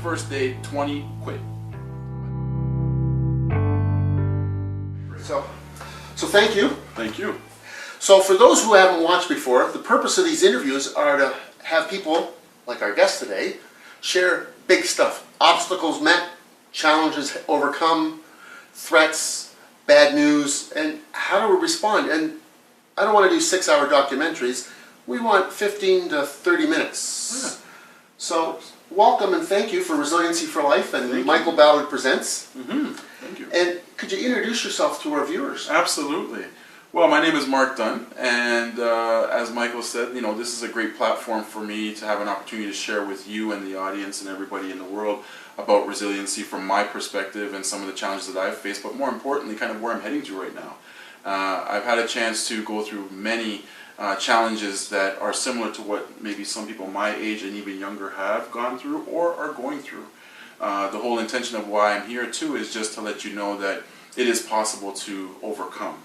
21st day, 20 quit. So thank you. Thank you. So for those who haven't watched before, the purpose of these interviews are to have people, like our guest today, share big stuff. Obstacles met, challenges overcome, threats, bad news, and how do we respond? And I don't want to do 6-hour documentaries. We want 15 to 30 minutes. Yeah. So welcome and thank you for Resiliency for Life and Michael Ballard Presents. Thank you. And could you introduce yourself to our viewers? Absolutely. Well, my name is Mark Dunn, and as Michael said, this is a great platform for me to have an opportunity to share with you and the audience and everybody in the world about resiliency from my perspective and some of the challenges that I've faced, but more importantly, kind of where I'm heading to right now. I've had a chance to go through many challenges that are similar to what maybe some people my age and even younger have gone through or are going through. The whole intention of why I'm here too is just to let you know that it is possible to overcome.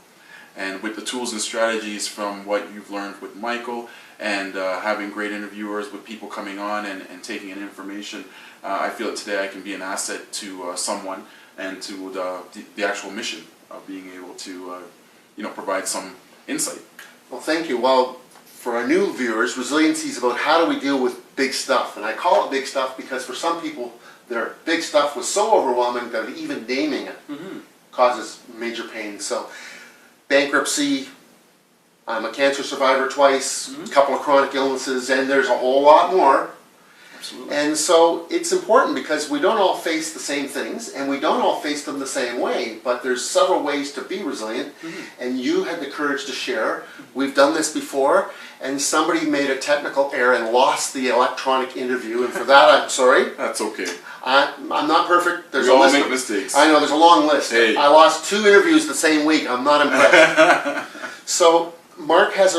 And with the tools and strategies from what you've learned with Michael and having great interviewers with people coming on and taking in information, I feel that today I can be an asset to someone and to the actual mission of being able to provide some insight. Well, thank you. Well, for our new viewers, resiliency is about how do we deal with big stuff. And I call it big stuff because for some people, their big stuff was so overwhelming that even naming it causes major pain. So bankruptcy, I'm a cancer survivor twice, a couple of chronic illnesses, and there's a whole lot more. Absolutely. And so it's important because we don't all face the same things and we don't all face them the same way, but there's several ways to be resilient, and you had the courage to share. We've done this before, and somebody made a technical error and lost the electronic interview, and for that I'm sorry. That's okay. I'm not perfect. There's We a all list make of, mistakes. I know, there's a long list. Hey. I lost 2 interviews the same week. I'm not impressed. So Mark has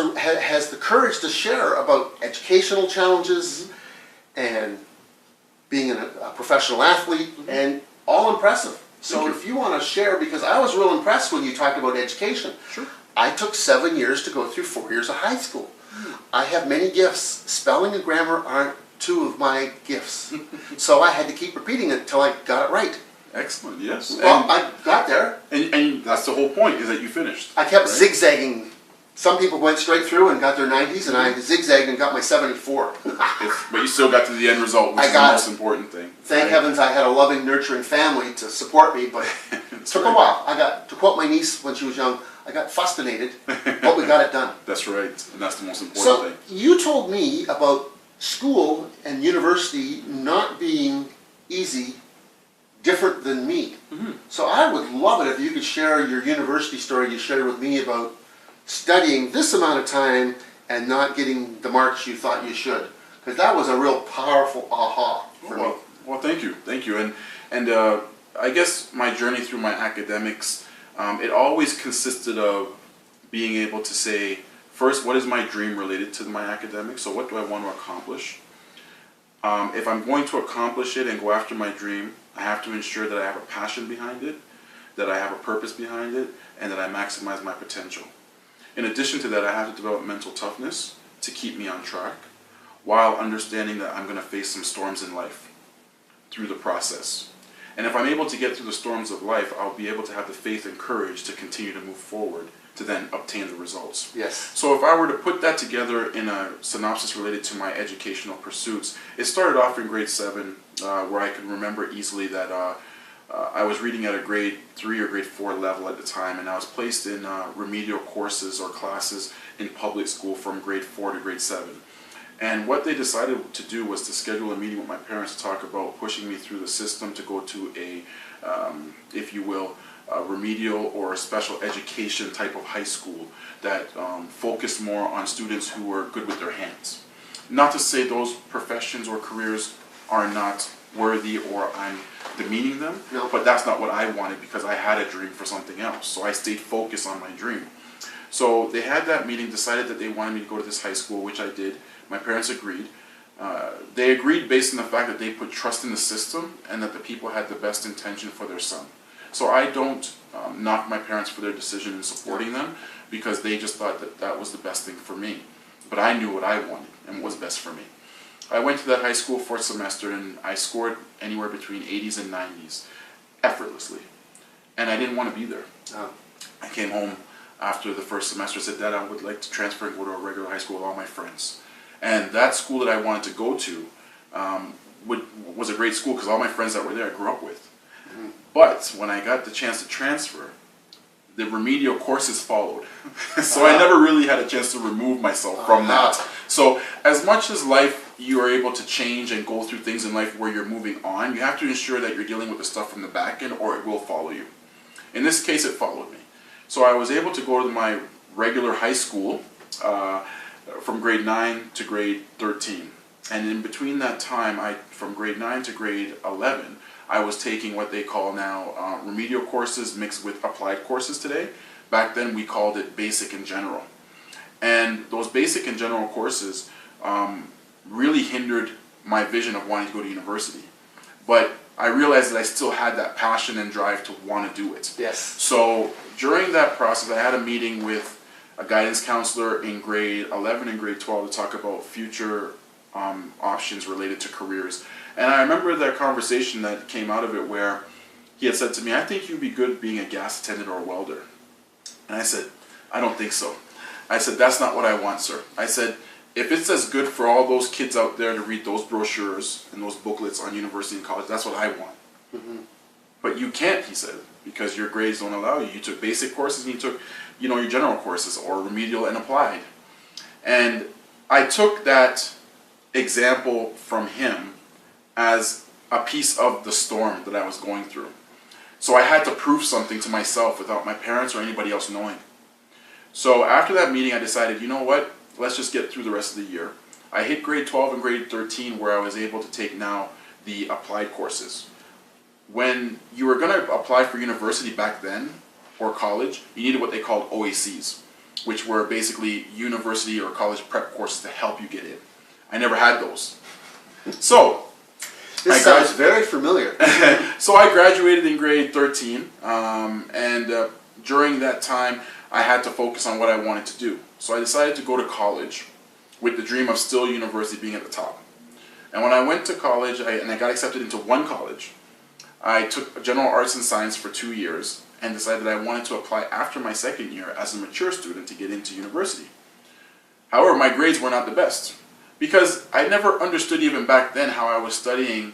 the courage to share about educational challenges and being a professional athlete, and all impressive. So if you want to share, because I was real impressed when you talked about education. Sure. I took 7 years to go through 4 years of high school. I have many gifts. Spelling and grammar aren't 2 of my gifts. So I had to keep repeating it until I got it right. Excellent, yes. Well, I got there. And that's the whole point, is that you finished. I kept right? zigzagging. Some people went straight through and got their 90s, and I zigzagged and got my 74. But you still got to the end result, which is the most important thing. Thank heavens I had a loving, nurturing family to support me, but it took a while. To quote my niece when she was young, I got fustinated, but we got it done. That's right, and that's the most important So thing. you told me about school and university not being easy, different than me. So I would love it if you could share your university story you shared with me about studying this amount of time and not getting the marks you thought you should, because that was a real powerful aha for me. Well, thank you, and I guess my journey through my academics, it always consisted of being able to say, first, what is my dream related to my academics? So what do I want to accomplish? If I'm going to accomplish it and go after my dream, I have to ensure that I have a passion behind it, that I have a purpose behind it, and that I maximize my potential. In addition to that, I have to develop mental toughness to keep me on track, while understanding that I'm going to face some storms in life through the process. And if I'm able to get through the storms of life, I'll be able to have the faith and courage to continue to move forward to then obtain the results. Yes. So if I were to put that together in a synopsis related to my educational pursuits, it started off in grade 7, where I can remember easily that I was reading at a grade 3 or grade 4 level at the time, and I was placed in remedial courses or classes in public school from grade 4 to grade 7. And what they decided to do was to schedule a meeting with my parents to talk about pushing me through the system to go to a, if you will, a remedial or a special education type of high school that focused more on students who were good with their hands. Not to say those professions or careers are not worthy or I'm demeaning them, No. but that's not what I wanted, because I had a dream for something else. So I stayed focused on my dream. So they had that meeting, decided that they wanted me to go to this high school, which I did. My parents agreed. They agreed based on the fact that they put trust in the system and that the people had the best intention for their son. So I don't knock my parents for their decision in supporting them, because they just thought that that was the best thing for me. But I knew what I wanted and what was best for me. I went to that high school for a semester and I scored anywhere between 80s and 90s, effortlessly. And I didn't want to be there. Oh. I came home after the first semester and said, Dad, I would like to transfer and go to a regular high school with all my friends. And that school that I wanted to go to was a great school because all my friends that were there I grew up with. Mm-hmm. But when I got the chance to transfer, the remedial courses followed. So I never really had a chance to remove myself from that. So as much as life, you are able to change and go through things in life where you're moving on, you have to ensure that you're dealing with the stuff from the back end or it will follow you. In this case, it followed me. So I was able to go to my regular high school from grade 9 to grade 13. And in between that time, from grade 9 to grade 11, I was taking what they call now remedial courses mixed with applied courses today. Back then we called it basic and general. And those basic and general courses really hindered my vision of wanting to go to university. But I realized that I still had that passion and drive to want to do it. Yes. So during that process, I had a meeting with a guidance counselor in grade 11 and grade 12 to talk about future options related to careers. And I remember that conversation that came out of it where he had said to me, I think you'd be good being a gas attendant or a welder. And I said, I don't think so. I said, that's not what I want, sir. I said, if it's as good for all those kids out there to read those brochures and those booklets on university and college, that's what I want. Mm-hmm. But you can't, he said, because your grades don't allow you. You took basic courses and you took, your general courses or remedial and applied. And I took that example from him as a piece of the storm that I was going through. So I had to prove something to myself without my parents or anybody else knowing. So after that meeting, I decided, you know what? Let's just get through the rest of the year. I hit grade 12 and grade 13 where I was able to take now the applied courses. When you were going to apply for university back then, or college, you needed what they called OACs, which were basically university or college prep courses to help you get in. I never had those. So, this sounds very familiar. So I graduated in grade 13, and during that time, I had to focus on what I wanted to do. So I decided to go to college with the dream of still university being at the top. And when I went to college, and I got accepted into one college, I took general arts and science for 2 years and decided that I wanted to apply after my second year as a mature student to get into university. However, my grades were not the best because I never understood even back then how I was studying,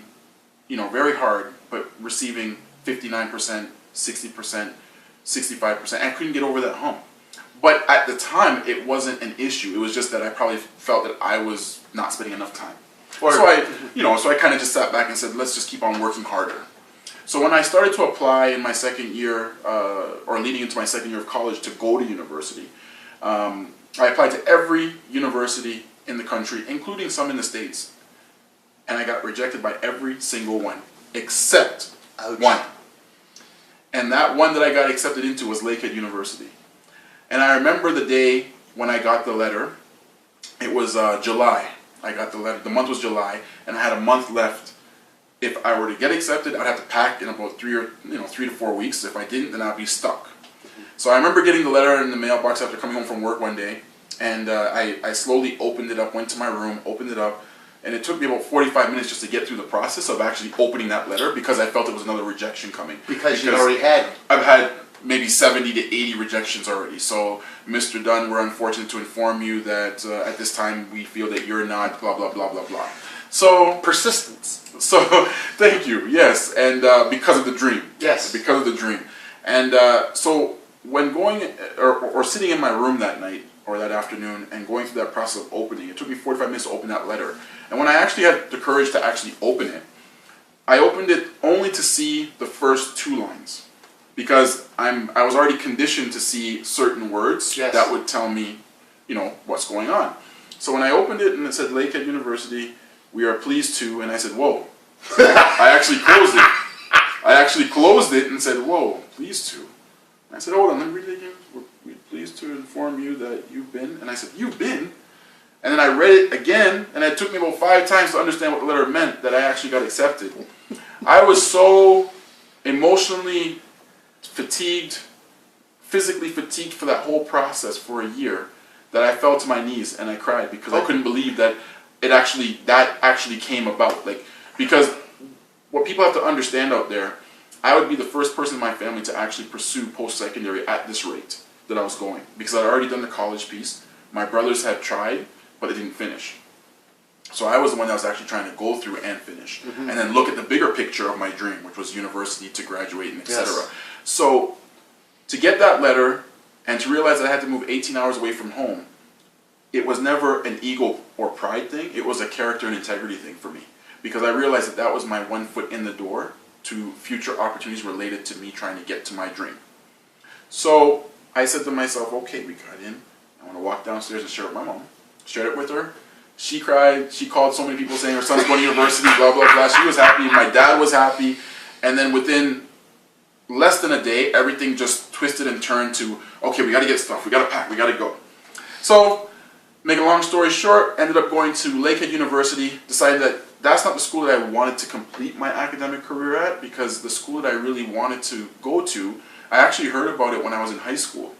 very hard, but receiving 59%, 60%, 65%. I couldn't get over that hump. But at the time, it wasn't an issue. It was just that I probably felt that I was not spending enough time. So I kind of just sat back and said, let's just keep on working harder. So when I started to apply in my second year, or leading into my second year of college to go to university, I applied to every university in the country, including some in the States. And I got rejected by every single one, except one. And that one that I got accepted into was Lakehead University. And I remember the day when I got the letter. It was July. I got the letter. The month was July, and I had a month left. If I were to get accepted, I'd have to pack in about 3 to 4 weeks. If I didn't, then I'd be stuck. Mm-hmm. So I remember getting the letter in the mailbox after coming home from work one day, and I slowly opened it up, went to my room, opened it up, and it took me about 45 minutes just to get through the process of actually opening that letter because I felt it was another rejection coming. Because you already had. I've had maybe 70 to 80 rejections already. So, Mr. Dunn, we're unfortunate to inform you that at this time we feel that you're not blah, blah, blah, blah, blah. So, persistence. So, thank you, yes, and because of the dream. Yes. Because of the dream. And so, when going, or sitting in my room that night, or that afternoon, and going through that process of opening, it took me 45 minutes to open that letter. And when I actually had the courage to actually open it, I opened it only to see the first 2 lines. Because I was already conditioned to see certain words that would tell me, what's going on. So when I opened it and it said Lakehead University, we are pleased to, and I said, whoa. I actually closed it. I actually closed it and said, whoa, pleased to. And I said, hold on, let me read it again. We're pleased to inform you that you've been. And I said, you've been? And then I read it again, and it took me about 5 times to understand what the letter meant that I actually got accepted. I was so emotionally fatigued, physically fatigued for that whole process for a year that I fell to my knees and I cried because I couldn't believe that that actually came about. Like, because what people have to understand out there, I would be the first person in my family to actually pursue post-secondary at this rate that I was going, because I'd already done the college piece. My brothers had tried, but they didn't finish. So I was the one that was actually trying to go through and finish, and then look at the bigger picture of my dream, which was university, to graduate, and etc. Yes. So to get that letter and to realize that I had to move 18 hours away from home, it was never an ego or pride thing. It was a character and integrity thing for me, because I realized that that was my one foot in the door to future opportunities related to me trying to get to my dream. So I said to myself, okay, we got in. I want to walk downstairs and share it with my mom. Shared it with her. She cried. She called so many people saying her son's going to university, blah, blah, blah. She was happy. My dad was happy. And then within less than a day, everything just twisted and turned to, okay, we got to get stuff. We got to pack. We got to go. So, make a long story short, ended up going to Lakehead University, decided that that's not the school that I wanted to complete my academic career at, because the school that I really wanted to go to, I actually heard about it when I was in high school.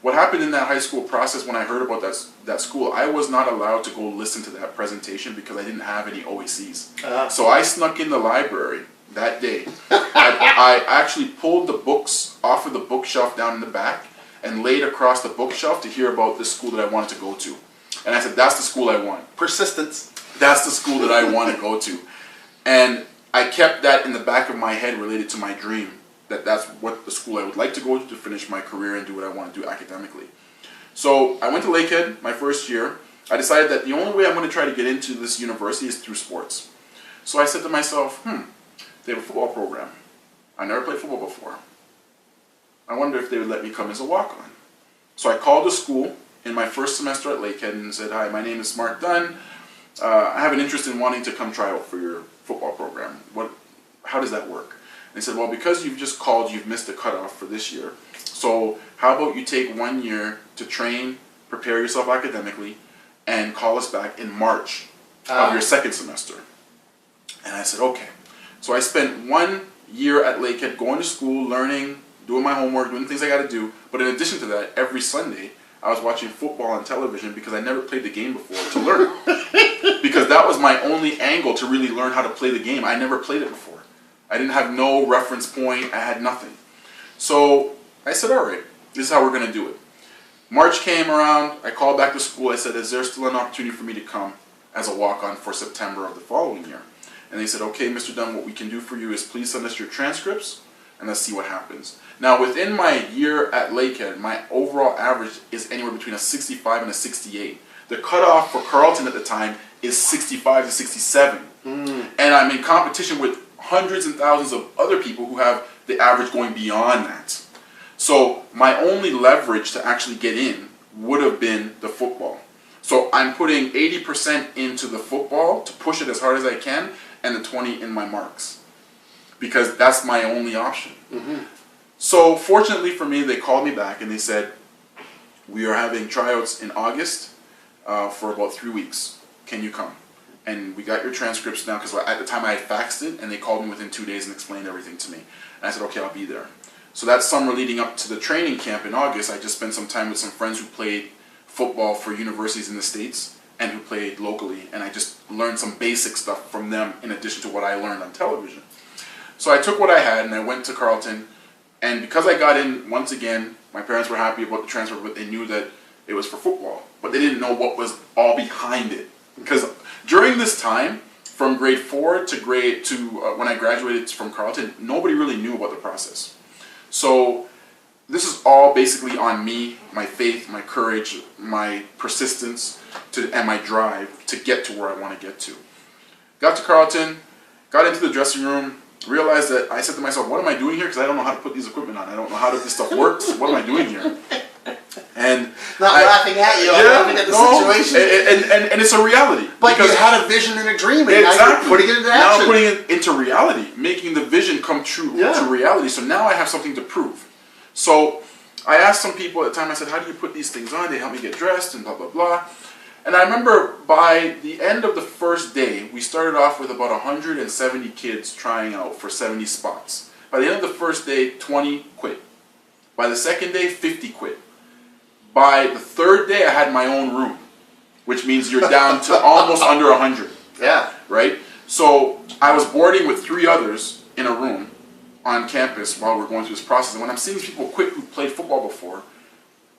What happened in that high school process when I heard about that school, I was not allowed to go listen to that presentation because I didn't have any OACs. So I snuck in the library that day. I actually pulled the books off of the bookshelf down in the back and laid across the bookshelf to hear about this school that I wanted to go to. And I said, that's the school I want. Persistence. That's the school that I want to go to. And I kept that in the back of my head related to my dream, that that's what the school I would like to go to finish my career and do what I want to do academically. So I went to Lakehead my first year. I decided that the only way I'm going to try to get into this university is through sports. So I said to myself, they have a football program. I never played football before. I wonder if they would let me come as a walk-on. So I called the school in my first semester at Lakehead and said, hi, my name is Mark Dunn. I have an interest in wanting to come try out for your football program. How does that work? And they said, well, because you've just called, you've missed the cutoff for this year. So how about you take 1 year to train, prepare yourself academically, and call us back in March of your second semester. And I said, okay. So I spent 1 year at Lakehead going to school, learning, doing my homework, doing things I got to do. But in addition to that, every Sunday, I was watching football on television because I never played the game before to learn. Because that was my only angle to really learn how to play the game. I never played it before. I didn't have no reference point. I had nothing. So I said, all right, this is how we're going to do it. March came around. I called back to school. I said, is there still an opportunity for me to come as a walk-on for September of the following year? And they said, okay, Mr. Dunn, what we can do for you is please send us your transcripts and let's see what happens. Now, within my year at Lakehead, my overall average is anywhere between a 65 and a 68. The cutoff for Carleton at the time is 65 to 67. And I'm in competition with hundreds and thousands of other people who have the average going beyond that. So my only leverage to actually get in would have been the football. So I'm putting 80% into the football to push it as hard as I can, and the 20 in my marks, because that's my only option. So fortunately for me, they called me back and they said, we are having tryouts in August for about 3 weeks. Can you come? And we got your transcripts now, because at the time I had faxed it, and they called me within 2 days and explained everything to me. And I said, okay, I'll be there. So that summer leading up to the training camp in August, I just spent some time with some friends who played football for universities in the States and who played locally, and I just learned some basic stuff from them in addition to what I learned on television. So I took what I had and I went to Carleton, and because I got in, once again, my parents were happy about the transfer, but they knew that it was for football, but they didn't know what was all behind it. Because during this time, from grade 4 to when I graduated from Carleton, nobody really knew about the process. So this is all basically on me, my faith, my courage, my persistence, and my drive to get to where I want to get to. Got to Carleton, got into the dressing room, realized that I said to myself, what am I doing here? Because I don't know how to put these equipment on. I don't know how this stuff works. What am I doing here? And laughing at you, I'm laughing at the situation. And it's a reality. But you had a vision and a dream, and exactly. now you're putting it into action. Now I'm putting it into reality, making the vision come true to reality. So now I have something to prove. So I asked some people at the time, I said, how do you put these things on? They helped me get dressed and blah, blah, blah. And I remember by the end of the first day, we started off with about 170 kids trying out for 70 spots. By the end of the first day, 20 quit. By the second day, 50 quit. By the third day, I had my own room. which means you're down to almost under 100. Yeah. Right? So I was boarding with 3 others in a room on campus while we're going through this process. And when I'm seeing these people quit who played football before,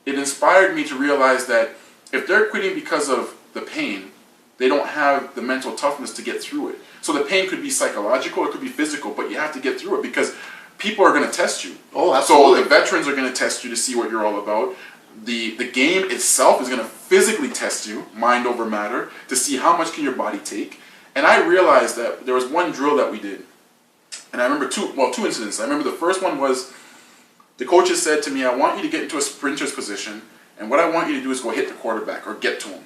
it inspired me to realize that if they're quitting because of the pain, they don't have the mental toughness to get through it. So the pain could be psychological, it could be physical, but you have to get through it because people are going to test you. Oh, absolutely. So the veterans are going to test you to see what you're all about. The game itself is going to physically test you, mind over matter, to see how much can your body take. And I realized that there was one drill that we did. And I remember two incidents. I remember the first one was the coaches said to me, I want you to get into a sprinter's position, and what I want you to do is go hit the quarterback or get to him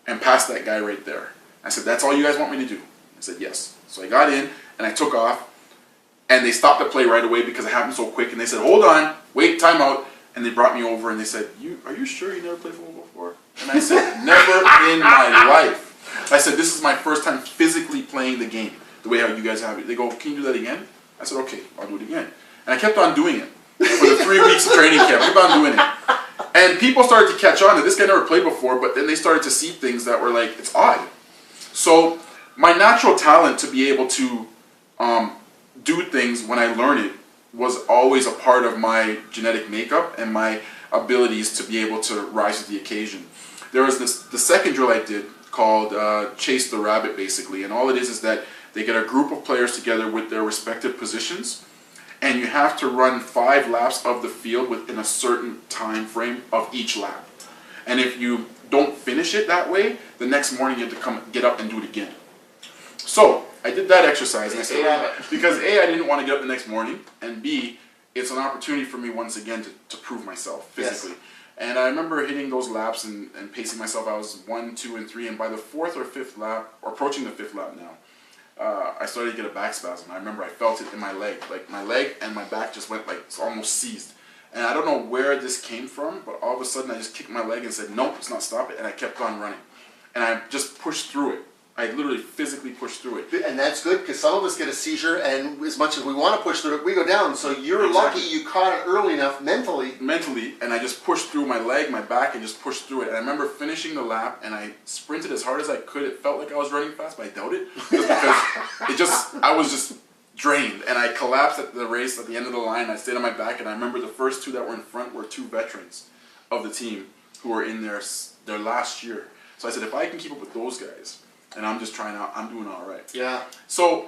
and pass that guy right there. I said, that's all you guys want me to do? I said, yes. So I got in and I took off, and they stopped the play right away because it happened so quick, and they said, hold on, wait, time out. And they brought me over and they said, are you sure you never played football before? And I said, never in my life. I said, this is my first time physically playing the game, the way how you guys have it. They go, can you do that again? I said, okay, I'll do it again. And I kept on doing it for the 3 weeks of training camp. I kept on doing it. And people started to catch on that this guy never played before, but then they started to see things that were like, it's odd. So my natural talent to be able to do things when I learn it was always a part of my genetic makeup and my abilities to be able to rise to the occasion. There was the second drill I did called Chase the Rabbit, basically, and all it is that they get a group of players together with their respective positions, and you have to run 5 laps of the field within a certain time frame of each lap. And if you don't finish it that way, the next morning you have to get up and do it again. So I did that exercise, and I said, because A, I didn't want to get up the next morning, and B, it's an opportunity for me once again to prove myself physically. Yes. And I remember hitting those laps and pacing myself. I was 1, 2, and 3, and by the 4th or 5th lap, or approaching the 5th lap now, I started to get a back spasm. I remember I felt it in my leg. Like my leg and my back just went like, it's almost seized. And I don't know where this came from, but all of a sudden I just kicked my leg and said, nope, let's not stop it. And I kept on running. And I just pushed through it. I literally physically pushed through it. And that's good, because some of us get a seizure, and as much as we want to push through it, we go down. So you're Exactly. lucky you caught it early enough mentally. Mentally, and I just pushed through my leg, my back, and just pushed through it. And I remember finishing the lap, and I sprinted as hard as I could. It felt like I was running fast, but I doubt it. Because I was just drained. And I collapsed at the race at the end of the line. I stayed on my back, and I remember the first 2 that were in front were 2 veterans of the team who were in their last year. So I said, if I can keep up with those guys, and I'm just trying out, I'm doing all right. Yeah. So,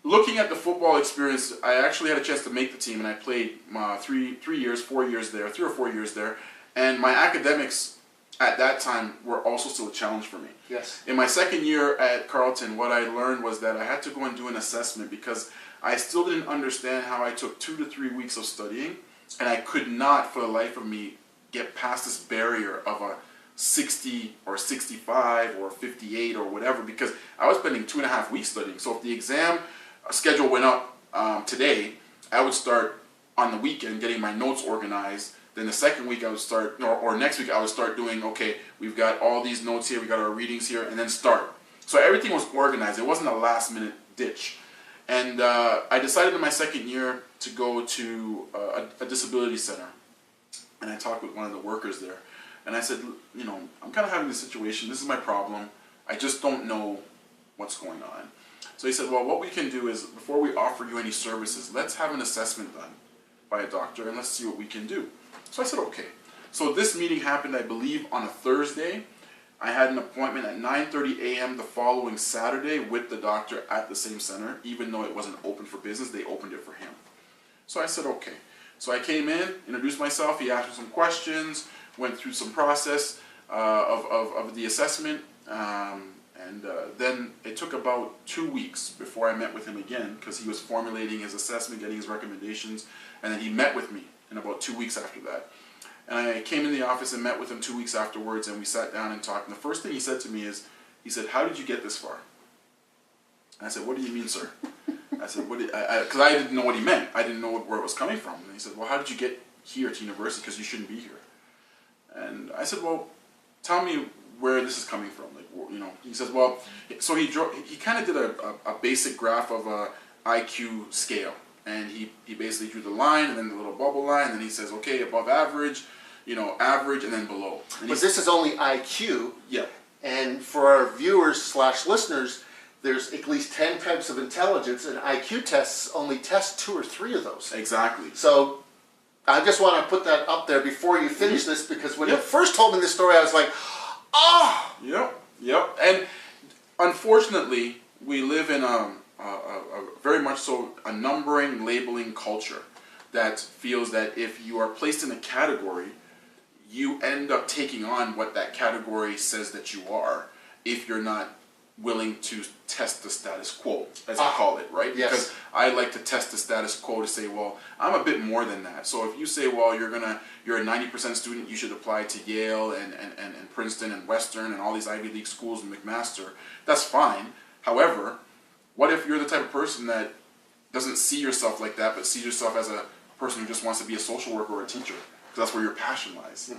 looking at the football experience, I actually had a chance to make the team, and I played 3 years, 4 years there, 3 or 4 years there, and my academics at that time were also still a challenge for me. Yes. In my second year at Carleton, what I learned was that I had to go and do an assessment because I still didn't understand how I took 2 to 3 weeks of studying, and I could not, for the life of me, get past this barrier of a 60 or 65 or 58 or whatever, because I was spending 2.5 weeks studying. So if the exam schedule went up today, I would start on the weekend getting my notes organized. Then the second week I would start, or next week I would start doing, okay, we've got all these notes here, we got our readings here, and then start. So everything was organized. It wasn't a last minute ditch. And I decided in my second year to go to a disability center. And I talked with one of the workers there. And I said, you know, I'm kind of having this situation. This is my problem. I just don't know what's going on. So he said, well, what we can do is, before we offer you any services, let's have an assessment done by a doctor and let's see what we can do. So I said, okay. So this meeting happened, I believe, on a Thursday. I had an appointment at 9:30 a.m. the following Saturday with the doctor at the same center. Even though it wasn't open for business, they opened it for him. So I said, okay. So I came in, introduced myself, he asked me some questions, went through some process of the assessment, and then it took about 2 weeks before I met with him again, because he was formulating his assessment, getting his recommendations, and then he met with me in about 2 weeks after that. And I came in the office and met with him 2 weeks afterwards, and we sat down and talked. And the first thing he said to me is, he said, how did you get this far? And I said, what do you mean, sir? I said, because I didn't know what he meant. I didn't know where it was coming from. And he said, well, how did you get here to university? Because you shouldn't be here. And I said, well, tell me where this is coming from. Like, you know, he says, well, so he kind of did a basic graph of a IQ scale. And he basically drew the line and then the little bubble line. And then he says, okay, above average, you know, average, and then below. And but this is only IQ. Yeah. And for our viewers slash listeners, there's at least 10 types of intelligence, and IQ tests only test 2 or 3 of those. Exactly. So I just want to put that up there before you finish this, because when you first told me this story, I was like, oh! Yep. And unfortunately, we live in a very much so a numbering, labeling culture that feels that if you are placed in a category, you end up taking on what that category says that you are, if you're not willing to test the status quo, as I call it, right? Yes. Because I like to test the status quo to say, well, I'm a bit more than that. So if you say, well, you're a 90% student, you should apply to Yale and Princeton and Western and all these Ivy League schools and McMaster, that's fine. However, what if you're the type of person that doesn't see yourself like that, but sees yourself as a person who just wants to be a social worker or a teacher? Because that's where your passion lies,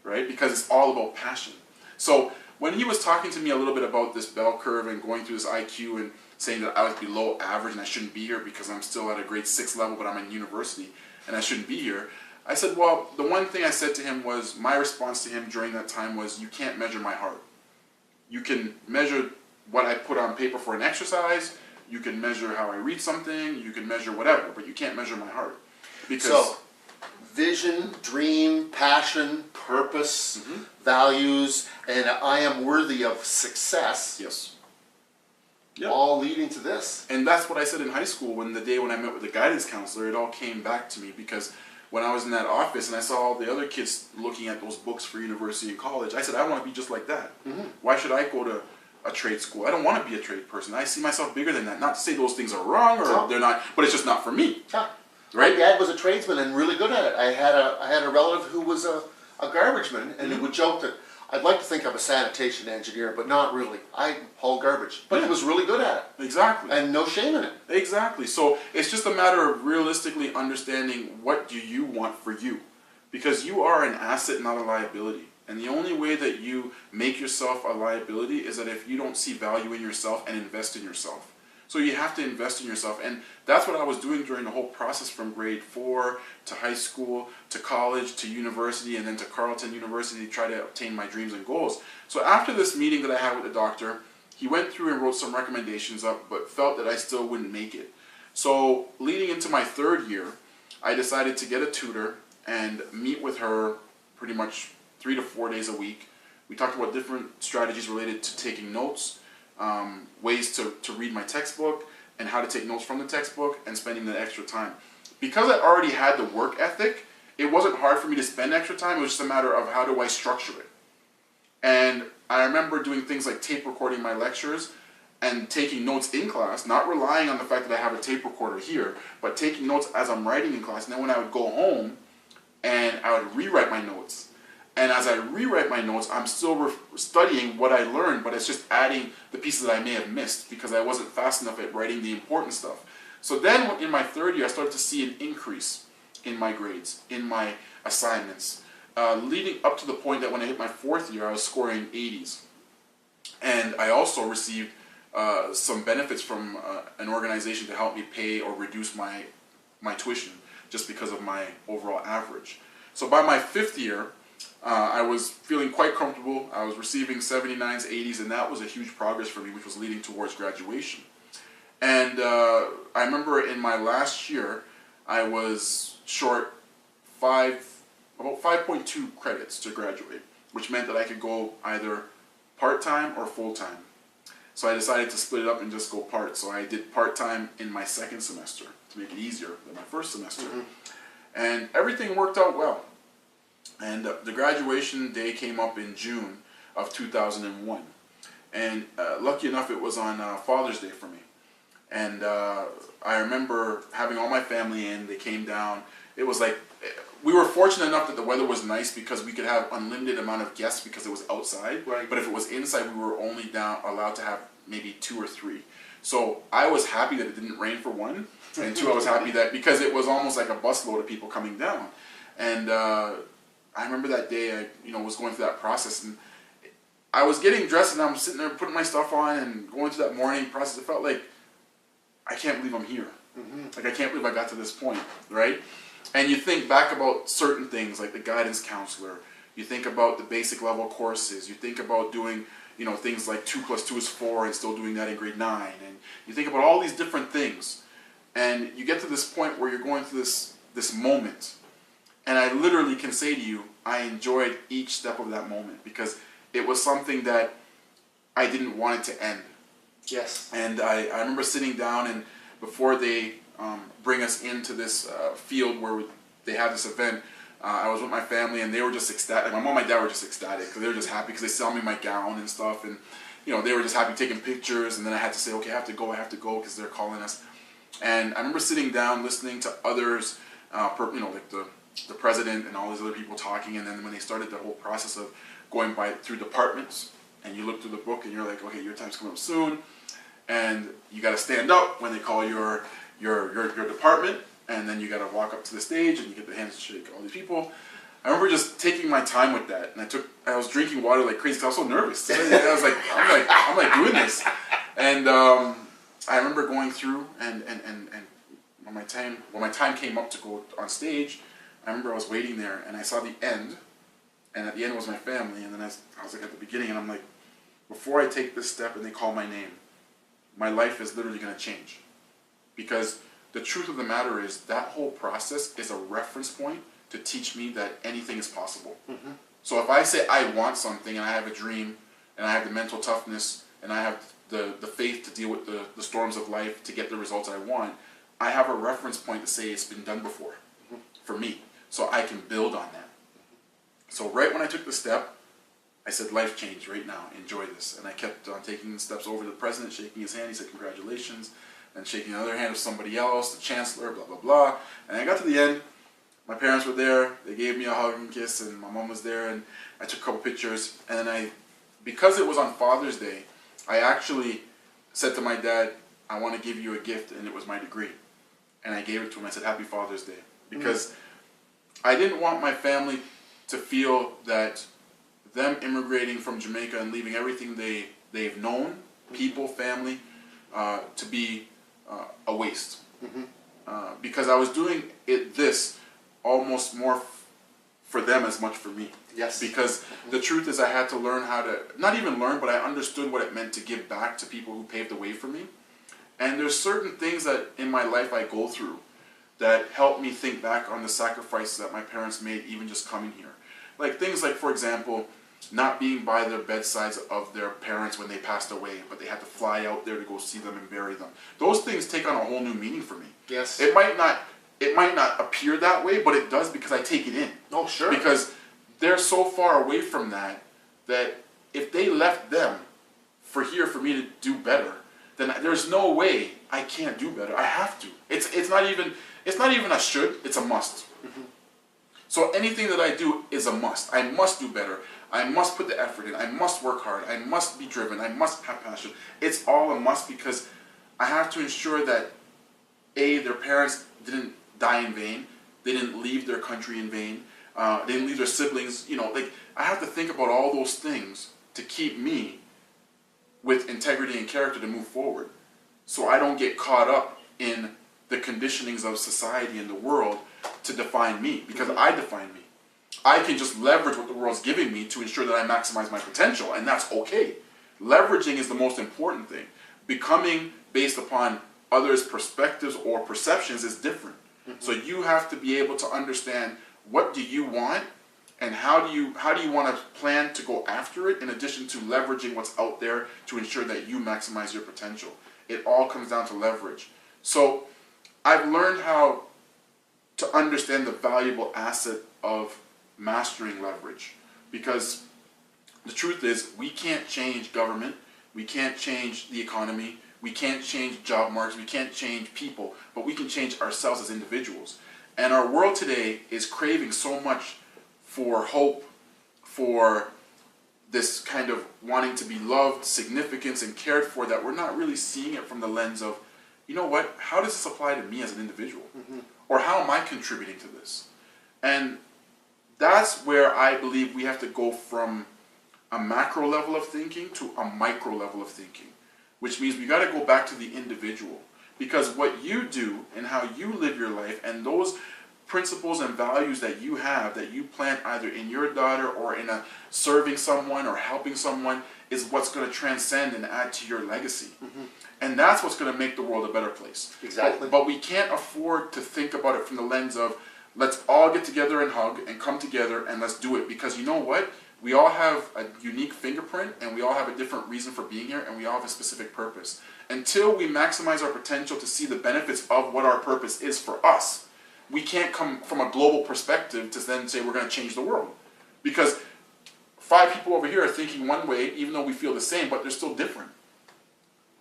right? Because it's all about passion. So when he was talking to me a little bit about this bell curve and going through this IQ and saying that I was below average and I shouldn't be here because I'm still at a grade 6 level, but I'm in university and I shouldn't be here, I said, well, the one thing I said to him was, my response to him during that time was, you can't measure my heart. You can measure what I put on paper for an exercise, you can measure how I read something, you can measure whatever, but you can't measure my heart. Because So, vision, dream, passion, purpose, values, and I am worthy of success, yes. all leading to this. And that's what I said in high school when I met with the guidance counselor. It all came back to me because when I was in that office and I saw all the other kids looking at those books for university and college, I said, I want to be just like that. Why should I go to a trade school? I don't want to be a trade person. I see myself bigger than that. Not to say those things are wrong or they're not, but it's just not for me. Right? My dad was a tradesman and really good at it. I had a relative who was a garbage man, and he would joke that I'd like to think I'm a sanitation engineer, but not really. I haul garbage. But he was really good at it. Exactly. And no shame in it. Exactly. So it's just a matter of realistically understanding what do you want for you. Because you are an asset, not a liability. And the only way that you make yourself a liability is that if you don't see value in yourself and invest in yourself. So you have to invest in yourself, and that's what I was doing during the whole process from grade 4 to high school to college to university and then to Carleton University to try to obtain my dreams and goals. So after this meeting that I had with the doctor, he went through and wrote some recommendations up, but felt that I still wouldn't make it. So leading into my 3rd year, I decided to get a tutor and meet with her pretty much 3 to 4 days a week. We talked about different strategies related to taking notes, ways to read my textbook and how to take notes from the textbook and spending the extra time. Because I already had the work ethic, it wasn't hard for me to spend extra time. It was just a matter of how do I structure it. And I remember doing things like tape recording my lectures and taking notes in class, not relying on the fact that I have a tape recorder here, but taking notes as I'm writing in class. And then when I would go home and I would rewrite my notes. And as I rewrite my notes, I'm still studying what I learned, but it's just adding the pieces that I may have missed because I wasn't fast enough at writing the important stuff. So then in my 3rd year, I started to see an increase in my grades, in my assignments, leading up to the point that when I hit my 4th year, I was scoring 80s. And I also received some benefits from an organization to help me pay or reduce my tuition just because of my overall average. So by my 5th year, I was feeling quite comfortable. I was receiving 79s, 80s, and that was a huge progress for me, which was leading towards graduation. And I remember in my last year, I was short about 5.2 credits to graduate, which meant that I could go either part-time or full-time. So I decided to split it up and just go part. So I did part-time in my 2nd semester to make it easier than my 1st semester. And everything worked out well. And the graduation day came up in June of 2001. And lucky enough, it was on Father's Day for me. And I remember having all my family in. They came down. It was like, we were fortunate enough that the weather was nice because we could have unlimited amount of guests because it was outside. Right. But if it was inside, we were only allowed to have maybe 2 or 3. So I was happy that it didn't rain for 1. And 2, I was happy that because it was almost like a busload of people coming down. And I remember that day I was going through that process, and I was getting dressed and I'm sitting there putting my stuff on and going through that morning process. It felt like, I can't believe I'm here. Like I can't believe I got to this point, right? And you think back about certain things like the guidance counselor, you think about the basic level courses, you think about doing you know, things like 2 + 2 is 4 and still doing that in grade 9. And you think about all these different things. And you get to this point where you're going through this moment. And I literally can say to you, I enjoyed each step of that moment because it was something that I didn't want it to end. Yes. And I remember sitting down, and before they bring us into this field where they have this event, I was with my family, and they were just ecstatic. My mom and my dad were just ecstatic because they were just happy because they saw me in my gown and stuff, and you know, they were just happy taking pictures. And then I had to say, okay, I have to go because they're calling us. And I remember sitting down, listening to others, you know, like the president and all these other people talking. And then when they started the whole process of going through departments, and you look through the book, and you're like, okay, your time's coming up soon, and you got to stand up when they call your department. And then you got to walk up to the stage and you get the hands to shake all these people. I remember just taking my time with that, and I was drinking water like crazy because I was so nervous. I was like, I'm like doing this, and I remember going through and when my time came up to go on stage, I remember I was waiting there and I saw the end, and at the end was my family, and then I was like at the beginning, and I'm like, before I take this step and they call my name, my life is literally going to change, because the truth of the matter is that whole process is a reference point to teach me that anything is possible. Mm-hmm. So if I say I want something and I have a dream and I have the mental toughness and I have the faith to deal with the storms of life to get the results I want, I have a reference point to say it's been done before, mm-hmm, for me, so I can build on that. So right when I took the step, I said, life changed right now, enjoy this. And I kept on taking the steps over to the president, shaking his hand. He said, congratulations. And shaking the other hand of somebody else, the chancellor, blah, blah, blah. And I got to the end. My parents were there. They gave me a hug and kiss, and my mom was there. And I took a couple pictures. And then because it was on Father's Day, I actually said to my dad, I want to give you a gift, and it was my degree. And I gave it to him. I said, Happy Father's Day. Because I didn't want my family to feel that them immigrating from Jamaica and leaving everything they've known, people, family, to be a waste. Mm-hmm. Because I was doing this almost more for them as much for me. Yes. Because the truth is I had to learn how to, not even learn, but I understood what it meant to give back to people who paved the way for me. And there's certain things that in my life I go through that help me think back on the sacrifices that my parents made even just coming here. Like things like, for example, not being by their bedsides of their parents when they passed away, but they had to fly out there to go see them and bury them. Those things take on a whole new meaning for me. Yes. It might not appear that way, but it does because I take it in. Oh, sure. Because they're so far away from that if they left them for me to do better, then there's no way I can't do better. I have to. It's not even a should, it's a must. Mm-hmm. So anything that I do is a must. I must do better. I must put the effort in. I must work hard. I must be driven. I must have passion. It's all a must because I have to ensure that their parents didn't die in vain. They didn't leave their country in vain. They didn't leave their siblings. I have to think about all those things to keep me with integrity and character to move forward, so I don't get caught up in the conditionings of society and the world to define me, because I define me. I can just leverage what the world's giving me to ensure that I maximize my potential, and that's okay. Leveraging is the most important thing. Becoming based upon others' perspectives or perceptions is different. Mm-hmm. So you have to be able to understand, what do you want, and how do you want to plan to go after it, in addition to leveraging what's out there to ensure that you maximize your potential. It all comes down to leverage. So I've learned how to understand the valuable asset of mastering leverage, because the truth is we can't change government, we can't change the economy, we can't change job markets, we can't change people, but we can change ourselves as individuals. And our world today is craving so much for hope, for this kind of wanting to be loved, significance, and cared for, that we're not really seeing it from the lens of, you know what, how does this apply to me as an individual? Mm-hmm. Or how am I contributing to this? And that's where I believe we have to go from a macro level of thinking to a micro level of thinking, which means we got to go back to the individual, because what you do and how you live your life and those principles and values that you have, that you plant either in your daughter or in a serving someone or helping someone, is what's going to transcend and add to your legacy. And that's what's going to make the world a better place. Exactly. But we can't afford to think about it from the lens of, let's all get together and hug and come together and let's do it. Because you know what? We all have a unique fingerprint and we all have a different reason for being here and we all have a specific purpose. Until we maximize our potential to see the benefits of what our purpose is for us, we can't come from a global perspective to then say we're going to change the world. Because 5 people over here are thinking one way, even though we feel the same, but they're still different.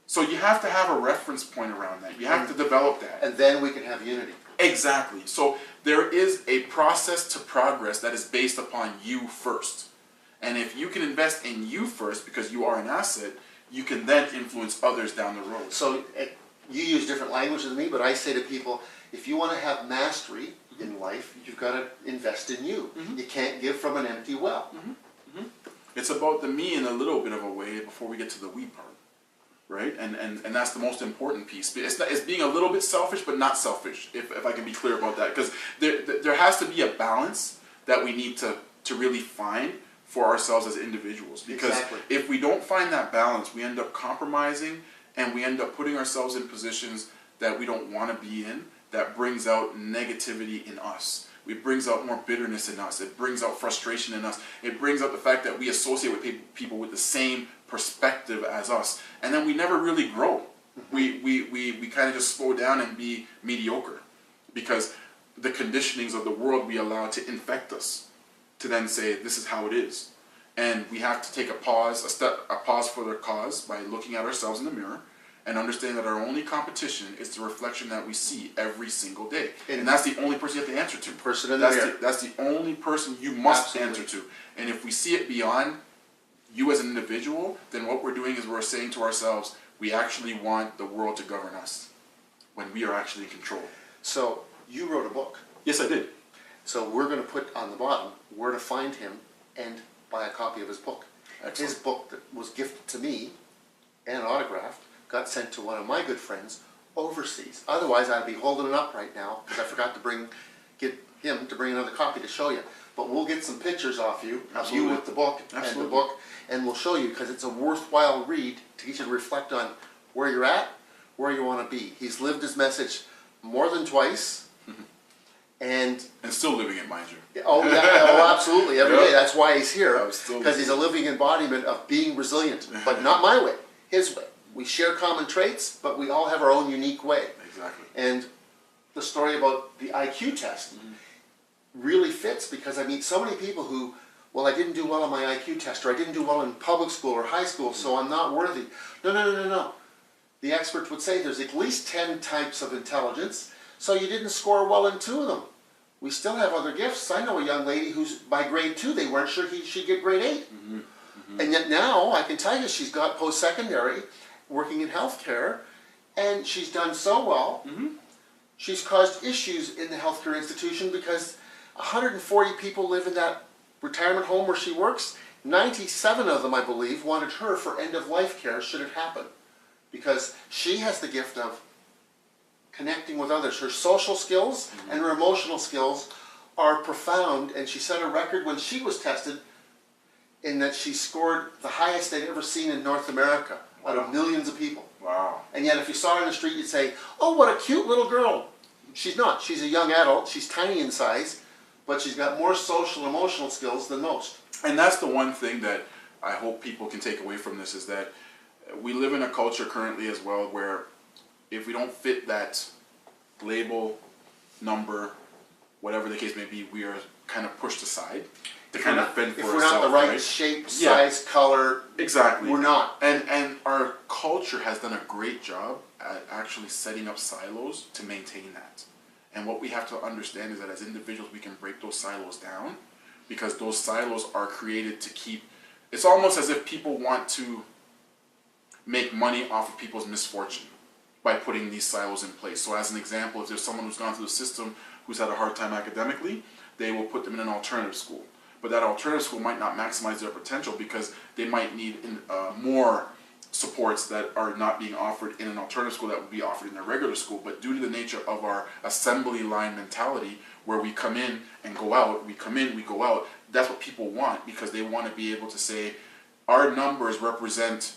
So you have to have a reference point around that. You have to develop that. And then we can have unity. Exactly. So there is a process to progress that is based upon you first. And if you can invest in you first because you are an asset, you can then influence others down the road. So you use different language than me, but I say to people, if you want to have mastery in life, you've got to invest in you. You can't give from an empty well. It's about the me in a little bit of a way before we get to the we part. Right? And that's the most important piece. It's being a little bit selfish, but not selfish, if I can be clear about that. Because there has to be a balance that we need to really find for ourselves as individuals. Because if we don't find that balance, we end up compromising and we end up putting ourselves in positions that we don't want to be in, that brings out negativity in us. It brings out more bitterness in us. It brings out frustration in us. It brings out the fact that we associate with people with the same perspective as us. And then we never really grow. We kind of just slow down and be mediocre. Because the conditionings of the world we allow to infect us. To then say, this is how it is. And we have to take a pause for the cause by looking at ourselves in the mirror and understand that our only competition is the reflection that we see every single day. And that's the only person you have to answer to. Person in the mirror. That's the only person you must Absolutely. answer to. And if we see it beyond you as an individual, then what we're doing is we're saying to ourselves, we actually want the world to govern us when we are actually in control. So you wrote a book. Yes, I did. So we're going to put on the bottom where to find him and buy a copy of his book. Excellent. His book that was gifted to me and autographed got sent to one of my good friends overseas. Otherwise, I'd be holding it up right now because I forgot to get him to bring another copy to show you. But we'll get some pictures off you, of you with the book and the book, and we'll show you because it's a worthwhile read to get you to reflect on where you're at, where you want to be. He's lived his message more than twice. And still living it, mind you. Oh yeah, oh absolutely, every day. That's why he's here, still because he's a living embodiment of being resilient, but not my way, his way. We share common traits, but we all have our own unique way. Exactly. And the story about the IQ test really fits because I meet so many people who, well, I didn't do well on my IQ test, or I didn't do well in public school or high school, so I'm not worthy. No. The experts would say there's at least 10 types of intelligence, so you didn't score well in 2 of them. We still have other gifts. I know a young lady who's by grade 2, they weren't sure she'd get grade 8. And yet now, I can tell you, she's got post-secondary, working in healthcare, and she's done so well. She's caused issues in the healthcare institution because 140 people live in that retirement home where she works. 97 of them, I believe, wanted her for end-of-life care should it happen. Because she has the gift of connecting with others. Her social skills and her emotional skills are profound, and she set a record when she was tested in that she scored the highest they'd ever seen in North America out of millions of people. Wow. And yet if you saw her in the street, you'd say, oh, what a cute little girl. She's not. She's a young adult. She's tiny in size, but she's got more social emotional skills than most. And that's the one thing that I hope people can take away from this, is that we live in a culture currently as well where if we don't fit that label, number, whatever the case may be, we are kind of pushed aside to kind of fend for ourselves. If we're not the right shape, size, color, exactly, we're not. And our culture has done a great job at actually setting up silos to maintain that. And what we have to understand is that as individuals, we can break those silos down, because those silos are created to keep. It's almost as if people want to make money off of people's misfortune by putting these silos in place. So as an example, if there's someone who's gone through the system who's had a hard time academically, they will put them in an alternative school. But that alternative school might not maximize their potential because they might need more supports that are not being offered in an alternative school that would be offered in a regular school, but due to the nature of our assembly line mentality, where we come in and go out, we come in, we go out, that's what people want, because they want to be able to say, our numbers represent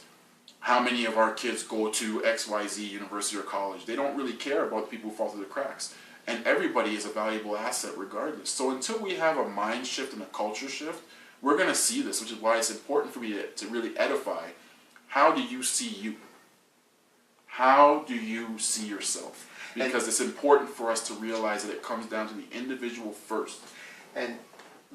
how many of our kids go to XYZ university or college. They don't really care about the people who fall through the cracks. And everybody is a valuable asset regardless. So until we have a mind shift and a culture shift, we're going to see this, which is why it's important for me to really edify. How do you see you? How do you see yourself? Because it's important for us to realize that it comes down to the individual first. And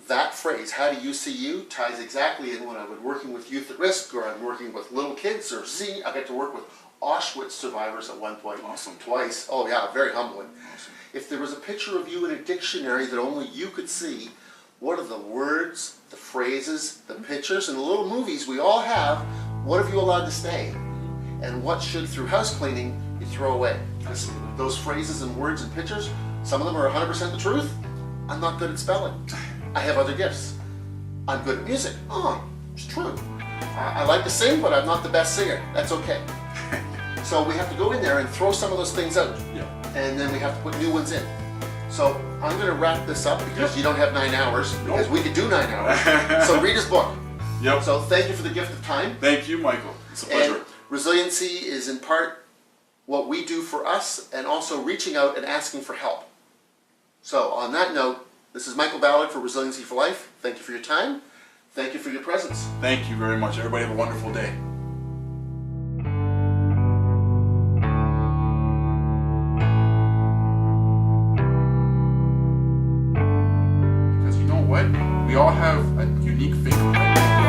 that phrase, how do you see you, ties exactly in when I'm working with youth at risk, or I'm working with little kids, or I get to work with Auschwitz survivors at one point. Awesome. Twice. Oh yeah, very humbling. Awesome. If there was a picture of you in a dictionary that only you could see, what are the words, the phrases, the pictures, and the little movies we all have, what have you allowed to stay? And what should, through house cleaning, you throw away? Absolutely. Those phrases and words and pictures, some of them are 100% the truth. I'm not good at spelling. I have other gifts. I'm good at music. Oh, it's true. I like to sing, but I'm not the best singer. That's okay. So we have to go in there and throw some of those things out. Yeah. And then we have to put new ones in. So I'm going to wrap this up because you don't have 9 hours, because we could do 9 hours. So read his book. Yep. So thank you for the gift of time. Thank you, Michael. It's a pleasure. And resiliency is in part what we do for us, and also reaching out and asking for help. So on that note, this is Michael Ballard for Resiliency for Life. Thank you for your time. Thank you for your presence. Thank you very much. Everybody have a wonderful day. Because you know what? We all have a unique fingerprint.